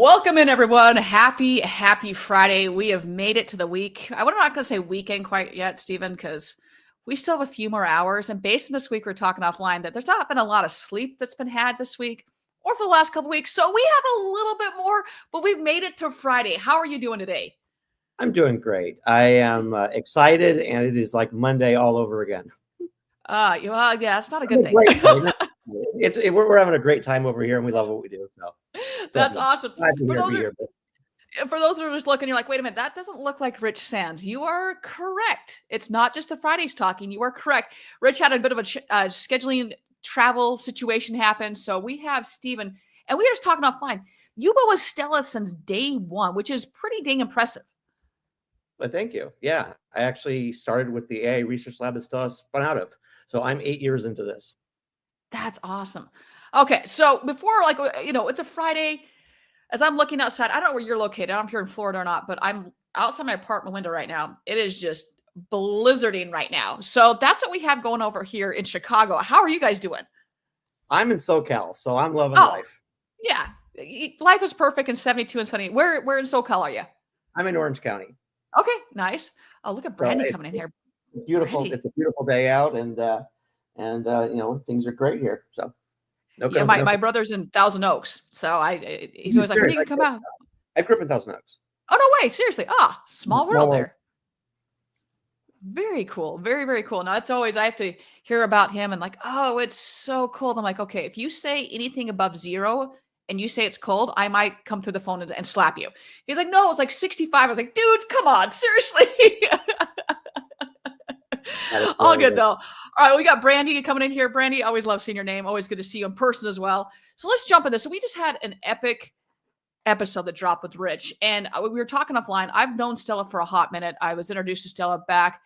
Welcome in, everyone. Happy Friday. We have made it to the week. I'm not going to say weekend quite yet, Stephen, because we still have a few more hours. And based on this week, we're talking offline that there's not been a lot of sleep that's been had this week or for the last couple of weeks. So we have a little bit more, but we've made it to Friday. How are you doing today? I'm doing great. I am excited, and it is like Monday all over again. Well, yeah, it's not a Having good a thing. great time. We're having a great time over here, and we love what we do. So That's awesome. glad to For be those here. for those that are just looking, you're like, wait a minute, that doesn't look like Rich Sands. You are correct. It's not just the Fridays talking. You are correct. Rich had a bit of a scheduling travel situation happen. So we have Stephen, and we were just talking offline. You've been with Stella since day one, which is pretty dang impressive. But thank you. Yeah, I actually started with the AI research lab that Stella spun out of. So I'm 8 years into this. That's awesome. Okay, so before, it's a Friday. As I'm looking outside, I don't know where you're located. I don't know if you're in Florida or not, but I'm outside my apartment window right now. It is just blizzarding right now. So that's what we have going over here in Chicago. How are you guys doing? I'm in SoCal, so I'm loving Oh, life. yeah. Life is perfect in 72 and sunny. Where in SoCal are you? I'm in Orange County. Okay, nice. Oh, look at Brandy coming in here. Beautiful. Brandy. It's a beautiful day out, and things are great here. So Yeah, my brother's in Thousand Oaks, so he's always like, "When are you gonna come out?" I grew up in Thousand Oaks. Oh no way! Seriously? Small world Small there. Very cool. Very, very cool. Now, it's always, I have to hear about him and like, oh, it's so cold. I'm like, okay, if you say anything above 0 and you say it's cold, I might come through the phone and slap you. He's like, no, it's like 65. I was like, dude, come on, seriously. All good though. All right, we got Brandy coming in here. Brandy, always love seeing your name. Always good to see you in person as well. So let's jump in this. So we just had an epic episode that dropped with Rich, and we were talking offline. I've known Stella for a hot minute. I was introduced to Stella back,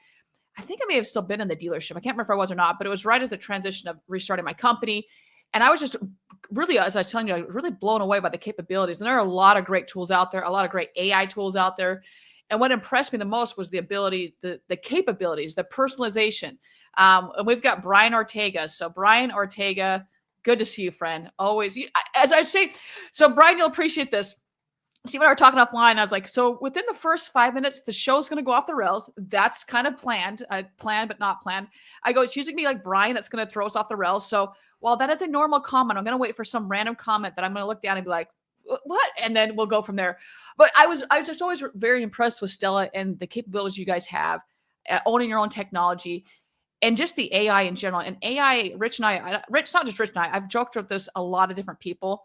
I think I may have still been in the dealership. I can't remember if I was or not, but it was right at the transition of restarting my company. And I was just really, as I was telling you, I was really blown away by the capabilities. And there are a lot of great tools out there, a lot of great AI tools out there. And what impressed me the most was the ability, the capabilities, the personalization. And we've got Brian Ortega. So Brian Ortega, good to see you, friend. Always, as I say, so Brian, you'll appreciate this. Steve and I were talking offline. I was like, so within the first 5 minutes, the show's going to go off the rails. That's kind of planned, planned, but not planned. I go, it's usually going to be like Brian that's going to throw us off the rails. So while that is a normal comment, I'm going to wait for some random comment that I'm going to look down and be like, what? And then we'll go from there. But I was just always very impressed with Stella and the capabilities you guys have, owning your own technology and just the AI in general. And AI, Rich, not just Rich and I've joked with this a lot of different people.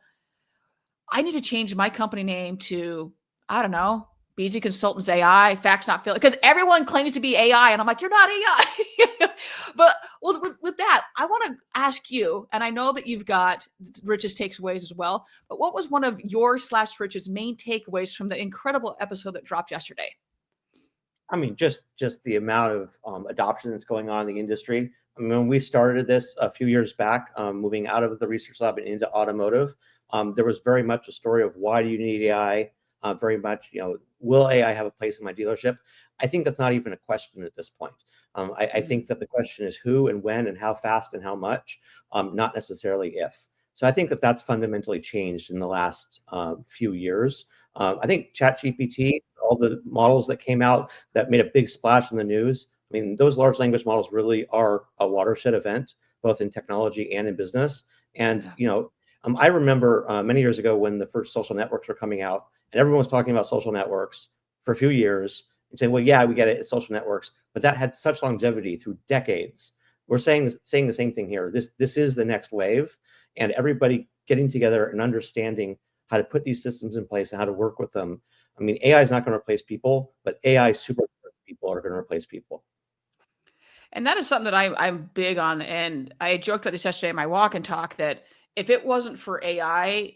I need to change my company name to, I don't know, BZ Consultants AI, Facts Not Feeling, because everyone claims to be AI. And I'm like, you're not AI. But with that, I want to ask you, and I know that you've got Rich's takeaways as well, but what was one of your / Rich's main takeaways from the incredible episode that dropped yesterday? I mean, just the amount of adoption that's going on in the industry. I mean, when we started this a few years back, moving out of the research lab and into automotive, there was very much a story of why do you need AI? Very much, will AI have a place in my dealership? I think that's not even a question at this point. I think that the question is who and when and how fast and how much, not necessarily if. So I think that that's fundamentally changed in the last few years. I think ChatGPT, all the models that came out that made a big splash in the news, I mean, those large language models really are a watershed event, both in technology and in business. And, I remember many years ago when the first social networks were coming out and everyone was talking about social networks for a few years and saying, well, yeah, we get it, it's social networks, but that had such longevity through decades. We're saying the same thing here. This is the next wave, and everybody getting together and understanding how to put these systems in place and how to work with them. I mean, AI is not going to replace people, but AI super people are going to replace people. And that is something that I'm big on. And I joked about this yesterday in my walk and talk that if it wasn't for AI,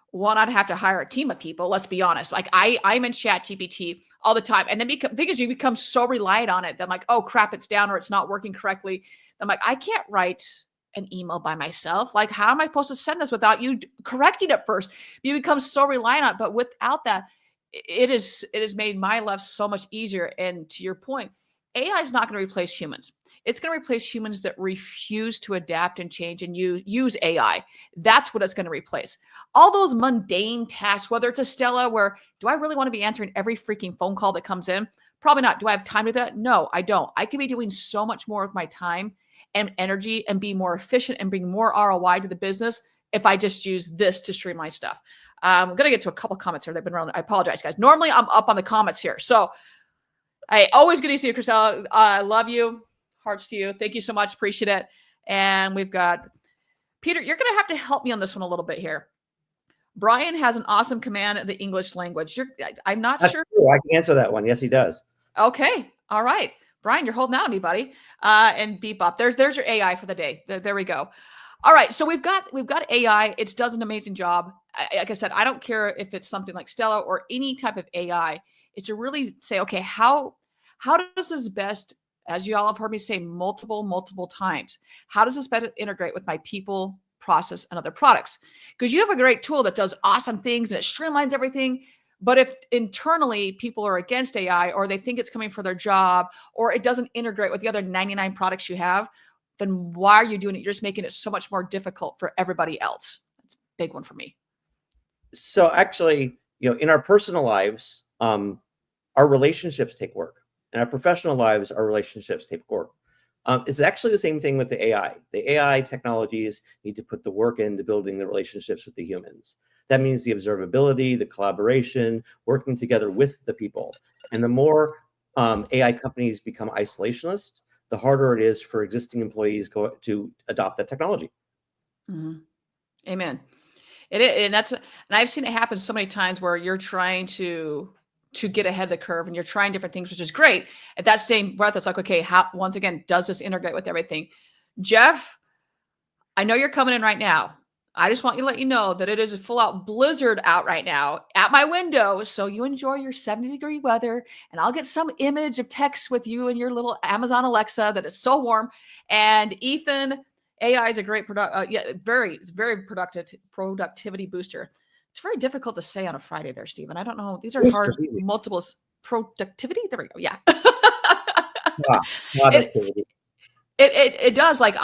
one, I'd have to hire a team of people. Let's be honest. Like I'm in Chat GPT all the time. And then because you become so reliant on it, then like, oh crap, it's down or it's not working correctly. I'm like, I can't write an email by myself. Like, how am I supposed to send this without you correcting it first? You become so reliant on it. But without that, it has made my life so much easier. And to your point, AI is not going to replace humans. It's going to replace humans that refuse to adapt and change and use AI. That's what it's going to replace. All those mundane tasks, whether it's a Stella, where do I really want to be answering every freaking phone call that comes in? Probably not. Do I have time to do that? No, I don't. I could be doing so much more with my time and energy and be more efficient and bring more ROI to the business if I just use this to streamline stuff. I'm going to get to a couple comments here. They've been around. I apologize, guys. Normally, I'm up on the comments here. So I always good to see you, Chriselle. I love you. Hearts to you. Thank you so much. Appreciate it. And we've got Peter. You're going to have to help me on this one a little bit here. Brian has an awesome command of the English language. I'm not sure. True. I can answer that one. Yes, he does. Okay. All right. Brian, you're holding out on me, buddy. And beep up. There's your AI for the day. There we go. All right. So we've got AI. It does an amazing job. Like I said, I don't care if it's something like Stella or any type of AI. It's to really say, okay, how does this best, as you all have heard me say multiple times, how does this better integrate with my people, process, and other products? Because you have a great tool that does awesome things and it streamlines everything. But if internally people are against AI, or they think it's coming for their job, or it doesn't integrate with the other 99 products you have, then why are you doing it? You're just making it so much more difficult for everybody else. That's a big one for me. So actually, in our personal lives, our relationships take work. In our professional lives, our relationships take work. It's actually the same thing with the AI. The AI technologies need to put the work into building the relationships with the humans. That means the observability, the collaboration, working together with the people. And the more AI companies become isolationist, the harder it is for existing employees to adopt that technology. Mm-hmm. Amen. And I've seen it happen so many times where you're trying to get ahead of the curve and you're trying different things, which is great. At that same breath, it's like, okay, once again, does this integrate with everything? Jeff, I know you're coming in right now. I just want you to let you know that it is a full out blizzard out right now at my window. So you enjoy your 70-degree weather, and I'll get some image of text with you and your little Amazon Alexa that is so warm. And Ethan, AI is a great very productivity booster. It's very difficult to say on a Friday there, Stephen. I don't know. These are hard multiples. Productivity. There we go. Yeah. It does. Like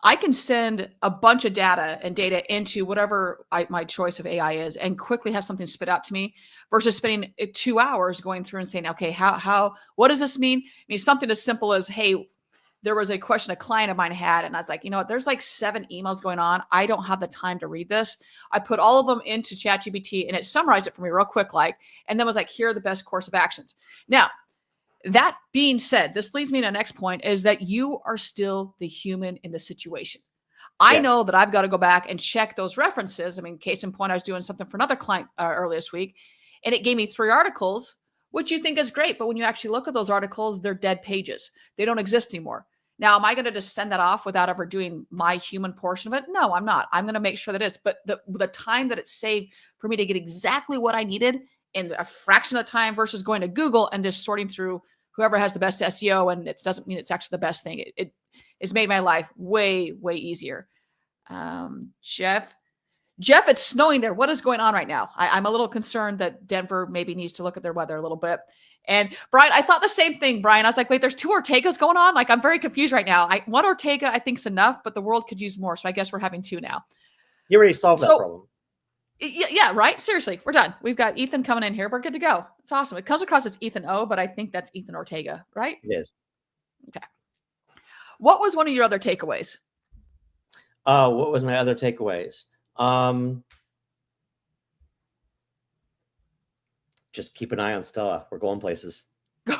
I can send a bunch of data into whatever my choice of AI is and quickly have something spit out to me versus spending 2 hours going through and saying, okay, what does this mean? I mean, something as simple as, hey, there was a question a client of mine had, and I was like, you know what, there's like 7 emails going on. I don't have the time to read this. I put all of them into ChatGPT and it summarized it for me real quick, and then was like, here are the best course of actions. Now, that being said, this leads me to the next point, is that you are still the human in the situation. I know that I've got to go back and check those references. I mean, case in point, I was doing something for another client earlier this week, and it gave me 3 articles, which you think is great. But when you actually look at those articles, they're dead pages. They don't exist anymore. Now, am I going to just send that off without ever doing my human portion of it? No, I'm not. I'm going to make sure that it is. But the time that it saved for me to get exactly what I needed in a fraction of the time versus going to Google and just sorting through whoever has the best SEO, and it doesn't mean it's actually the best thing. It has made my life way easier. Jeff, it's snowing there. What is going on right now? I'm a little concerned that Denver maybe needs to look at their weather a little bit. And Brian, I thought the same thing, Brian. I was like, wait, there's 2 Ortegas going on? Like, I'm very confused right now. One Ortega I think is enough, but the world could use more. So I guess we're having 2 now. You already solved that problem. Yeah, right. Seriously, we're done. We've got Ethan coming in here. We're good to go. It's awesome. It comes across as Ethan O, but I think that's Ethan Ortega, right? It is. Okay. What was one of your other takeaways? What was my other takeaways? Just keep an eye on Stella. We're going places.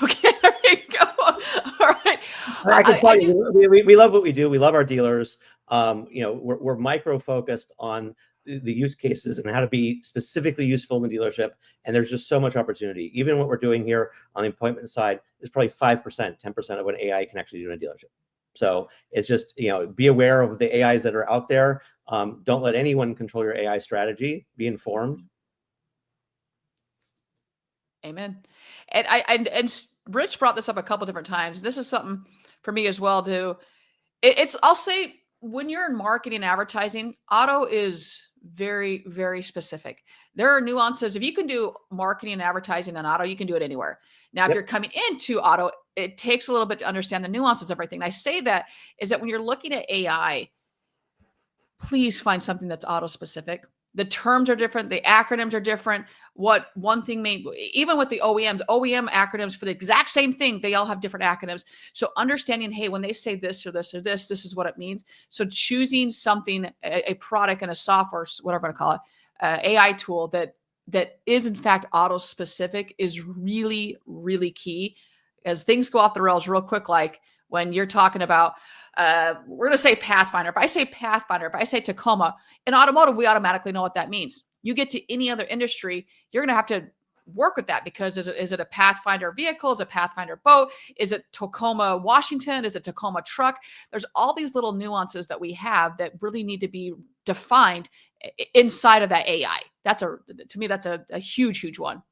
Okay, there you go. All right. I can tell you, we love what we do. We love our dealers. We're micro focused on the use cases and how to be specifically useful in the dealership. And there's just so much opportunity. Even what we're doing here on the appointment side is probably 5%, 10% of what AI can actually do in a dealership. So it's just, be aware of the AIs that are out there. Don't let anyone control your AI strategy. Be informed. Amen. And Rich brought this up a couple different times. This is something for me as well, too. I'll say, when you're in marketing and advertising, auto is very, very specific. There are nuances. If you can do marketing and advertising on auto, you can do it anywhere. Now, if Yep. you're coming into auto, it takes a little bit to understand the nuances of everything. And I say that is that when you're looking at AI, please find something that's auto specific. The terms are different. The acronyms are different. What one thing may, even with the OEMs, OEM acronyms for the exact same thing, they all have different acronyms. So understanding, hey, when they say this or this or this is what it means. So choosing something, a product and a software, whatever I call it, AI tool that is in fact auto specific is really, really key. As things go off the rails real quick, like when you're talking about, we're going to say Pathfinder. If I say Pathfinder, if I say Tacoma, in automotive, we automatically know what that means. You get to any other industry, you're going to have to work with that because is it a Pathfinder vehicle? Is it a Pathfinder boat? Is it Tacoma, Washington? Is it Tacoma truck? There's all these little nuances that we have that really need to be defined inside of that AI. To me, that's a huge, huge one.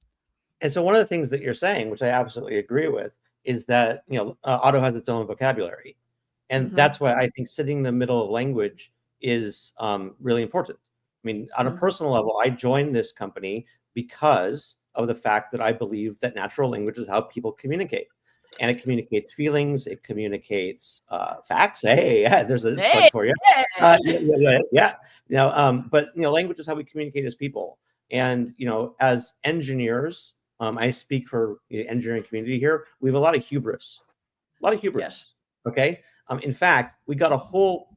And so one of the things that you're saying, which I absolutely agree with, is that auto has its own vocabulary, and that's why I think sitting in the middle of language is really important. I mean, on a personal level, I joined this company because of the fact that I believe that natural language is how people communicate, and it communicates feelings, it communicates facts. Hey, yeah, there's a plug for you. Yeah. But language is how we communicate as people, and as engineers. I speak for the engineering community here. We have a lot of hubris. Yes. Okay. In fact, we got a whole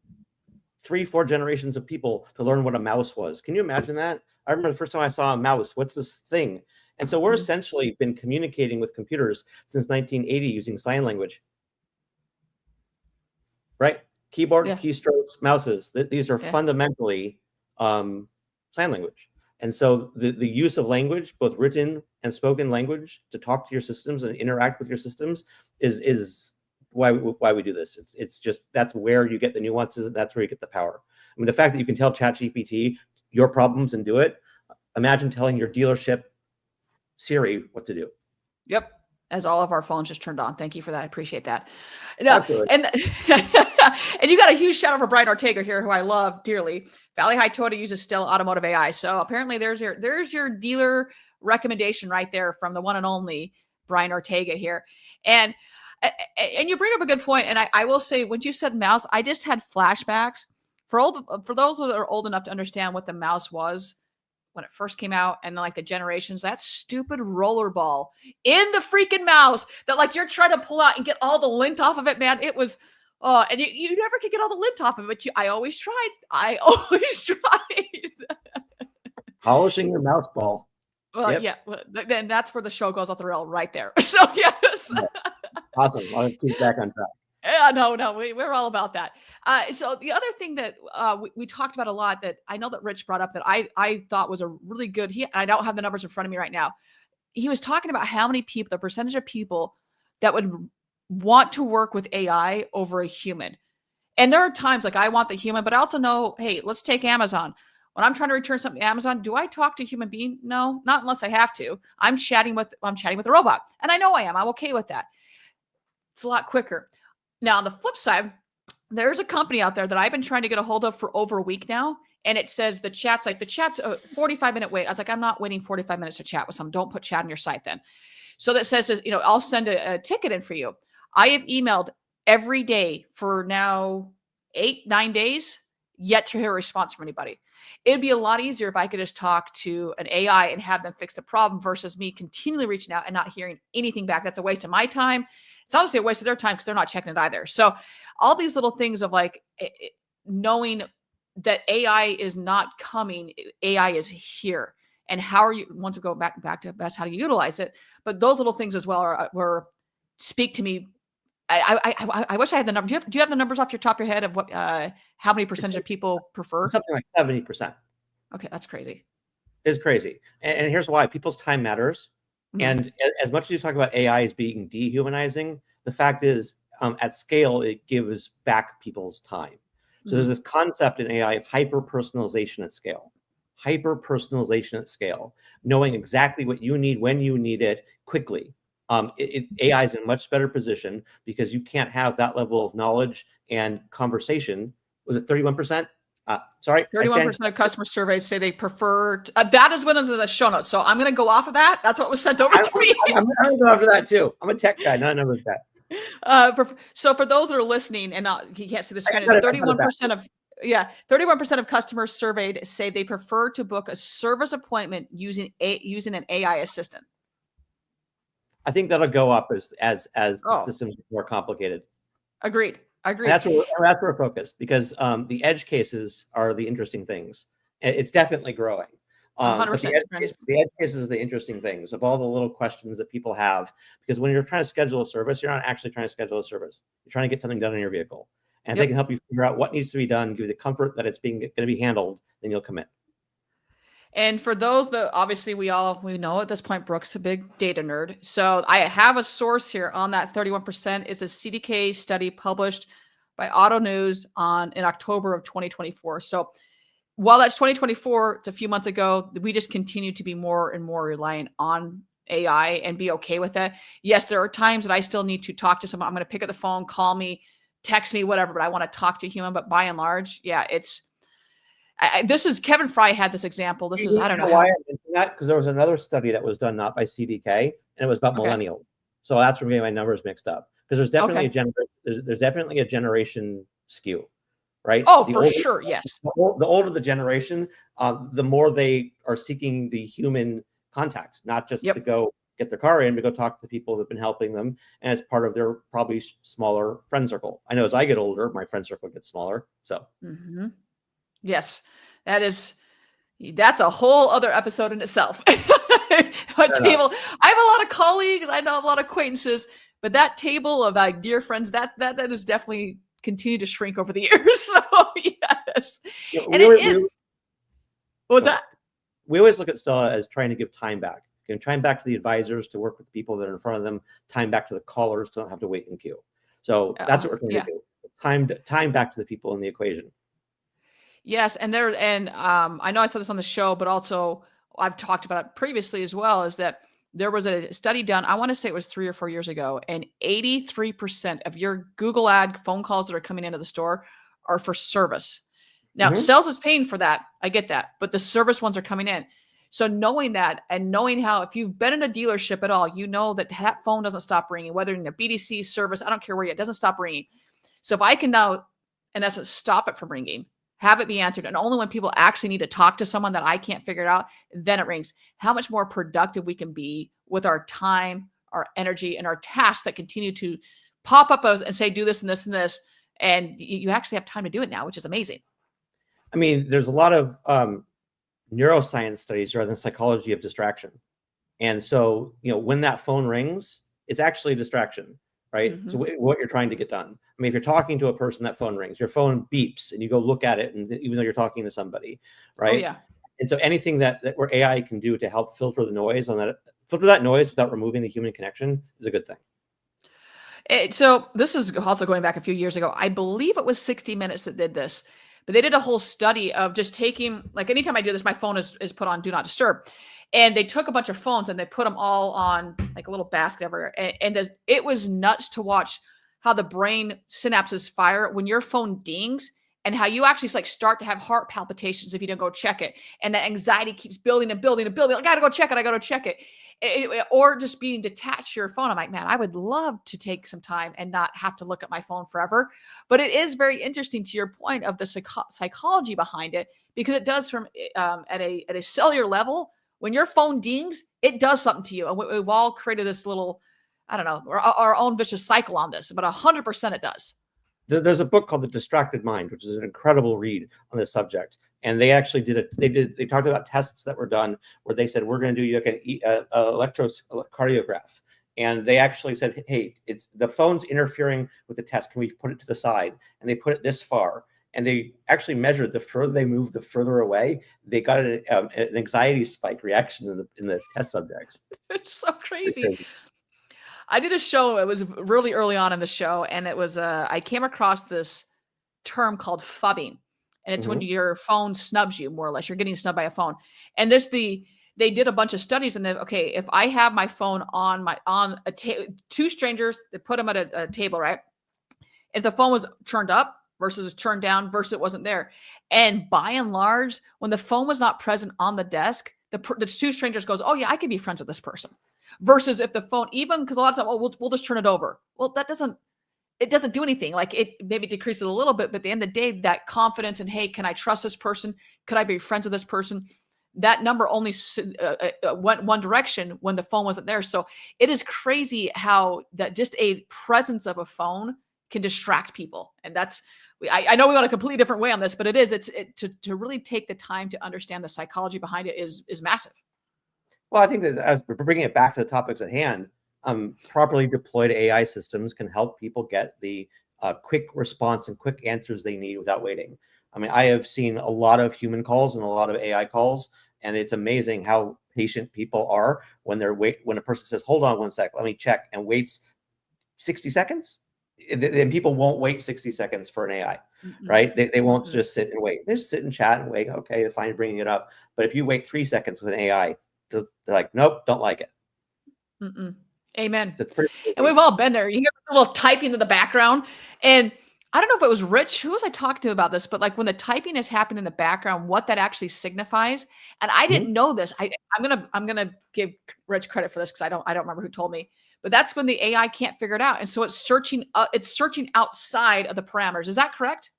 3-4 generations of people to learn what a mouse was. Can you imagine that? I remember the first time I saw a mouse. What's this thing? And so we're essentially been communicating with computers since 1980 using sign language. Right? Keyboard, keystrokes, mouses. These are fundamentally sign language. And so the use of language, both written and spoken language, to talk to your systems and interact with your systems is why we do this. It's just, that's where you get the nuances, and that's where you get the power. I mean, the fact that you can tell ChatGPT your problems and do it. Imagine telling your dealership Siri what to do. Yep. As all of our phones just turned on. Thank you for that. I appreciate that. No, Absolutely. and you got a huge shout out for Brian Ortega here, who I love dearly. Valley High Toyota uses Stella Automotive AI. So apparently there's your dealer recommendation right there from the one and only Brian Ortega here. And you bring up a good point. And I will say, when you said mouse, I just had flashbacks for those that are old enough to understand what the mouse was when it first came out, and then like the generations, that stupid rollerball in the freaking mouse that like you're trying to pull out and get all the lint off of it, man. It was, and you never could get all the lint off of it, but I always tried. Polishing your mouse ball. Well, yeah, then that's where the show goes off the rail right there. So yes. Awesome. I'll keep back on track. Yeah, no, we're all about that. So the other thing that we talked about a lot that I know that Rich brought up that I thought was a really good, I don't have the numbers in front of me right now. He was talking about how many people, the percentage of people that would want to work with AI over a human. And there are times like I want the human, but I also know, hey, let's take Amazon. When I'm trying to return something to Amazon, do I talk to a human being? No, not unless I have to. I'm chatting with a robot, and I know I am. I'm okay with that. It's a lot quicker. Now, on the flip side, there's a company out there that I've been trying to get a hold of for over a week now. And it says the chat's a 45-minute wait. I was like, I'm not waiting 45 minutes to chat with someone. Don't put chat on your site then. So that says, I'll send a ticket in for you. I have emailed every day for now 8-9 days, yet to hear a response from anybody. It'd be a lot easier if I could just talk to an AI and have them fix the problem versus me continually reaching out and not hearing anything back. That's a waste of my time. It's honestly a waste of their time because they're not checking it either. So all these little things of like knowing that AI is not coming, AI is here. And how are you, once we go back to best, how do you utilize it? But those little things as well were speak to me. I wish I had the number. Do you have the numbers off your top of your head of what, how many percentage of people prefer? Something like 70%. Okay. That's crazy. It's crazy. And here's why: people's time matters. And as much as you talk about AI as being dehumanizing, the fact is, at scale, it gives back people's time. So there's this concept in AI of hyper-personalization at scale. Hyper-personalization at scale, knowing exactly what you need when you need it quickly. AI is in a much better position because you can't have that level of knowledge and conversation. Was it 31%? Sorry, I stand. 31% of customer surveys say they prefer. That is within the show notes. So I'm going to go off of that. That's what was sent over to me. I'm going to go after that too. I'm a tech guy, not a numbers guy. So for those that are listening and you can't see the screen, I got it's it 31% of 31% of customers surveyed say they prefer to book a service appointment using an AI assistant. I think that'll go up as Oh. the system is more complicated. Agreed. And that's where we're focused, because the edge cases are the interesting things. It's definitely growing. 100%. The edge cases are the interesting things of all the little questions that people have, because when you're trying to schedule a service, you're not actually trying to schedule a service. You're trying to get something done in your vehicle. And if they can help you figure out what needs to be done, give you the comfort that it's going to be handled, then you'll commit. And for those that obviously we know at this point, Brooke's a big data nerd. So I have a source here on that 31%. It's a CDK study published by Auto News in October of 2024. So while that's 2024, it's a few months ago, we just continue to be more and more reliant on AI and be okay with it. Yes, there are times that I still need to talk to someone. I'm going to pick up the phone, call me, text me, whatever, but I want to talk to a human. But by and large, yeah, this is Kevin Fry had this example. This is, I don't know why I mentioned that, because there was another study that was done not by CDK, and it was about millennials. So that's where I'm getting my numbers mixed up, because there's definitely there's definitely a generation skew, right? Oh, for sure, yes. The older the generation, the more they are seeking the human contact, not just to go get their car in, but go talk to the people that have been helping them, and it's part of their probably smaller friend circle. I know as I get older, my friend circle gets smaller. So. Mm-hmm. Yes, that's a whole other episode in itself. I have a lot of colleagues, I know a lot of acquaintances, but that table of dear friends, that is definitely continued to shrink over the years. So yes, and what was that? We always look at Stella as trying to give time back. Time back to the advisors to work with the people that are in front of them. Time back to the callers to not have to wait in queue. So that's what we're trying to do. Time back to the people in the equation. Yes, and I know I said this on the show, but also I've talked about it previously as well, is that there was a study done, I want to say it was 3 or 4 years ago, and 83% of your Google ad phone calls that are coming into the store are for service. Now, sales is paying for that. I get that, but the service ones are coming in. So knowing that, and knowing how, if you've been in a dealership at all, you know that phone doesn't stop ringing, whether in a BDC service, I don't care where it doesn't stop ringing. So if I can now, in essence, stop it from ringing, have it be answered, and only when people actually need to talk to someone that I can't figure it out, then it rings. How much more productive we can be with our time, our energy, and our tasks that continue to pop up and say, do this and this and this. And you actually have time to do it now, which is amazing. I mean, there's a lot of neuroscience studies around the psychology of distraction. And so, when that phone rings, it's actually a distraction, right? So what you're trying to get done. I mean, if you're talking to a person, that phone rings, your phone beeps, and you go look at it, and even though you're talking to somebody, right? Oh, yeah. And so anything that where AI can do to help filter the noise filter that noise without removing the human connection is a good thing. So this is also going back a few years ago. I believe it was 60 Minutes that did this, but they did a whole study of just taking, like, anytime I do this, my phone is put on Do Not Disturb. And they took a bunch of phones and they put them all on like a little basket everywhere. And it was nuts to watch how the brain synapses fire when your phone dings, and how you actually start to have heart palpitations if you don't go check it. And that anxiety keeps building and building and building. I got to go check it. I got to check it. Or just being detached to your phone. I'm like, man, I would love to take some time and not have to look at my phone forever. But it is very interesting to your point of the psychology behind it, because it does at a cellular level. When your phone dings, it does something to you. And we've all created this little, I don't know, our own vicious cycle on this, but 100% it does. There's a book called The Distracted Mind, which is an incredible read on this subject. And they actually they talked about tests that were done where they said, we're going to do like an electrocardiograph. And they actually said, hey, it's the phone's interfering with the test. Can we put it to the side? And they put it this far. And they actually measured the further they moved, the further away. They got an anxiety spike reaction in the test subjects. It's so crazy. I did a show. It was really early on in the show, and it was I came across this term called fubbing, and it's when your phone snubs you, more or less. You're getting snubbed by a phone, and they did a bunch of studies, and okay, if I have my phone on two strangers, they put them at a table, right? If the phone was turned up, versus it's turned down versus it wasn't there. And by and large, when the phone was not present on the desk, the two strangers goes, oh yeah, I can be friends with this person. Versus if the phone, even because a lot of times, oh, we'll just turn it over. Well, it doesn't do anything. Like it maybe decreases a little bit, but at the end of the day, that confidence and, hey, can I trust this person? Could I be friends with this person? That number only went one direction when the phone wasn't there. So it is crazy how that just a presence of a phone can distract people. And I know we went a completely different way on this, but to really take the time to understand the psychology behind it is massive. Well, I think that as we're bringing it back to the topics at hand, properly deployed AI systems can help people get the quick response and quick answers they need without waiting. I mean, I have seen a lot of human calls and a lot of AI calls, and it's amazing how patient people are when a person says, hold on one sec, let me check, and waits 60 seconds. Then people won't wait 60 seconds for an AI, right? They won't just sit and wait. They just sit and chat and wait. Okay, fine, bringing it up. But if you wait 3 seconds with an AI, they're like, nope, don't like it. Amen. And we've all been there. You hear a little typing in the background. And I don't know if it was Rich. Who was I talking to about this? But like when the typing is happening in the background, what that actually signifies. And I didn't know this. I'm gonna give Rich credit for this because I don't remember who told me. But that's when the AI can't figure it out. And so it's searching outside of the parameters. Is that correct?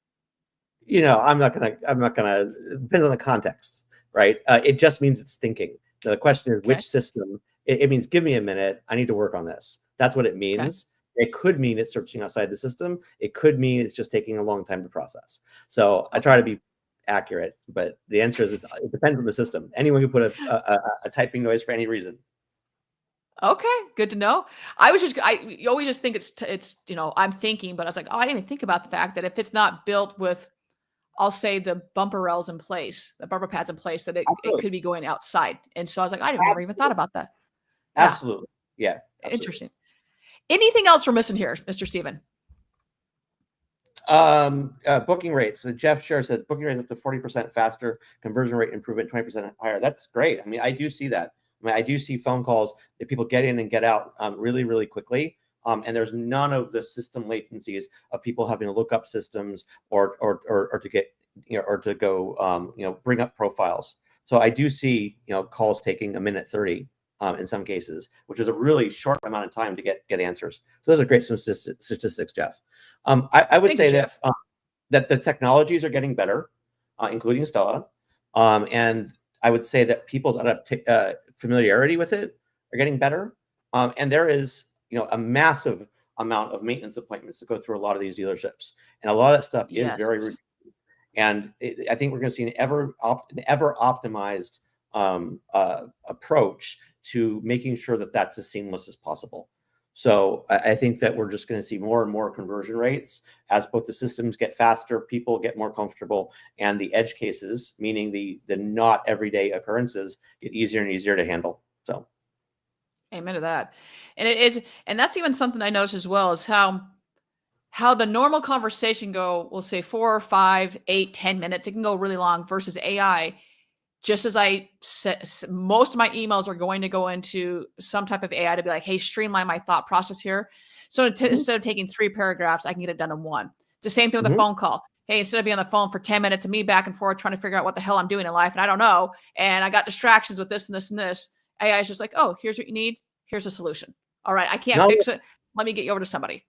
I'm not gonna, it depends on the context, right? It just means it's thinking. Now, the question is which system. It means, give me a minute, I need to work on this. That's what it means. Okay. It could mean it's searching outside the system. It could mean it's just taking a long time to process. So I try to be accurate, but the answer is it depends on the system. Anyone can put a typing noise for any reason. Okay, good to know. You always just think it's I'm thinking, but I was like, oh, I didn't even think about the fact that if it's not built with, I'll say, the bumper rails in place, the bumper pads in place, that it could be going outside. And so I was like, I never even thought about that. Yeah. Absolutely. Yeah. Absolutely. Interesting. Anything else we're missing here, Mr. Steven? Booking rates. So Jeff Scher says booking rates up to 40% faster, conversion rate improvement 20% higher. That's great. I mean, I do see that. I mean, I do see phone calls that people get in and get out really, really quickly. And there's none of the system latencies of people having to look up systems or to get, or to go, bring up profiles. So I do see, calls taking 1:30 in some cases, which is a really short amount of time to get answers. So those are great statistics, Jeff. I would say that the technologies are getting better, including Stella. And I would say that people's familiarity with it are getting better. And there is, a massive amount of maintenance appointments to go through a lot of these dealerships. And a lot of that stuff is very routine. And I think we're going to see an ever optimized approach to making sure that that's as seamless as possible. So I think that we're just going to see more and more conversion rates as both the systems get faster, people get more comfortable, and the edge cases, meaning the not everyday occurrences, get easier and easier to handle. So, amen to that. And that's even something I noticed as well, is how the normal conversation we'll say 4 or 5, 8, 10 minutes. It can go really long versus AI. Just as I said, most of my emails are going to go into some type of AI to be like, hey, streamline my thought process here. So instead of taking 3 paragraphs, I can get it done in 1. It's the same thing with a phone call. Hey, instead of being on the phone for 10 minutes and me back and forth trying to figure out what the hell I'm doing in life, and I don't know, and I got distractions with this and this and this, AI is just like, oh, here's what you need. Here's a solution. All right, I can't fix it. Let me get you over to somebody.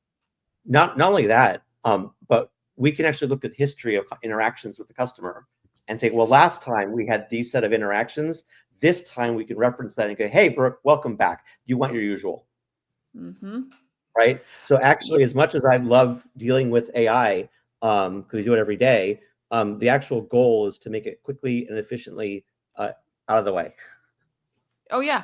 Not only that, but we can actually look at history of interactions with the customer and say, well, last time we had these set of interactions. This time we can reference that and go, hey, Brooke, welcome back. You want your usual. Right? So actually, as much as I love dealing with AI, because we do it every day, the actual goal is to make it quickly and efficiently out of the way. Oh, yeah.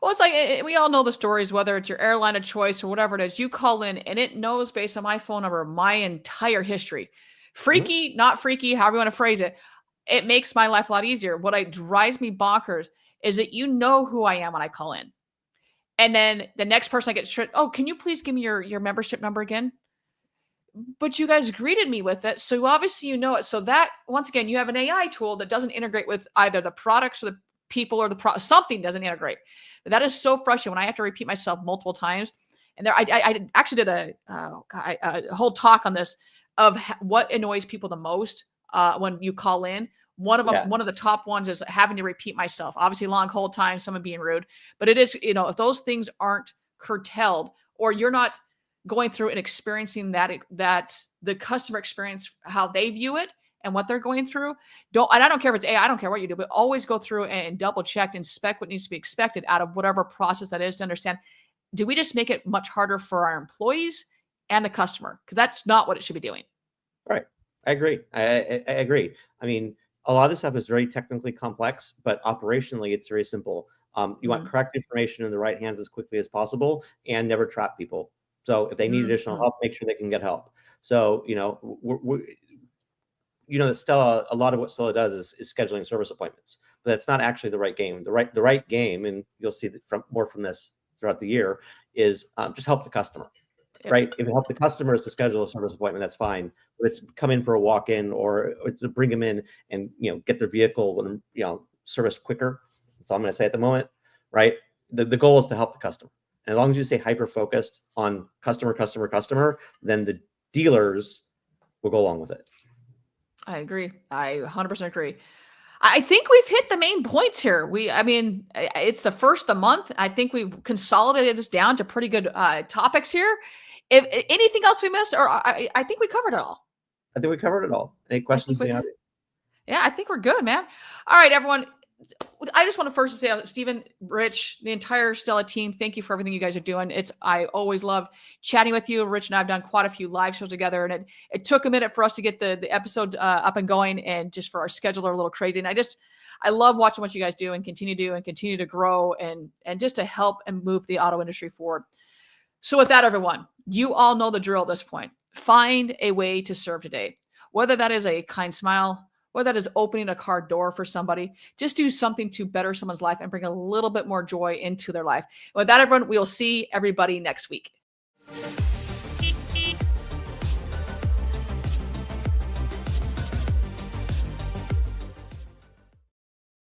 Well, it's like, we all know the stories, whether it's your airline of choice or whatever it is. You call in and it knows based on my phone number, my entire history. Freaky, not freaky, however you want to phrase it. It makes my life a lot easier. What drives me bonkers is that you know who I am when I call in. And then the next person I get, oh, can you please give me your membership number again? But you guys greeted me with it. So obviously you know it. So that, once again, you have an AI tool that doesn't integrate with either the products or the people or something doesn't integrate. That is so frustrating when I have to repeat myself multiple times. And I actually did a whole talk on this of what annoys people the most when you call in. One of them, Yeah. one of the top ones is having to repeat myself. Obviously, long hold time, someone being rude, but it is, if those things aren't curtailed, or you're not going through and experiencing that the customer experience, how they view it and what they're going through. And I don't care if it's I don't care what you do, but always go through and double check, inspect what needs to be expected out of whatever process that is, to understand, do we just make it much harder for our employees and the customer? Because that's not what it should be doing. Right. I agree. I agree. I mean, a lot of this stuff is very technically complex, but operationally, it's very simple. You want correct information in the right hands as quickly as possible, and never trap people. So if they need additional help, make sure they can get help. So, that Stella, a lot of what Stella does is scheduling service appointments, but that's not actually the right game. The right game, and you'll see that more from this throughout the year, is just help the customer. Yep. Right. If it helps the customers to schedule a service appointment, that's fine. But it's come in for a walk-in, or to bring them in and get their vehicle serviced quicker. That's all I'm going to say at the moment. Right. The goal is to help the customer. And as long as you stay hyper-focused on customer, then the dealers will go along with it. I agree. I 100% agree. I think we've hit the main points here. It's the first of the month. I think we've consolidated this down to pretty good topics here. If anything else we missed, or I think we covered it all. I think we covered it all. Any questions? Yeah, I think we're good, man. All right, everyone. I just want to first say, Stephen, Rich, the entire Stella team, thank you for everything you guys are doing. I always love chatting with you. Rich and I have done quite a few live shows together, and it took a minute for us to get the episode up and going, and just for our schedule are a little crazy. And I love watching what you guys do and continue to grow and just to help and move the auto industry forward. So with that, everyone, you all know the drill at this point. Find a way to serve today, whether that is a kind smile, whether that is opening a car door for somebody. Just do something to better someone's life and bring a little bit more joy into their life. With that, everyone, we'll see everybody next week.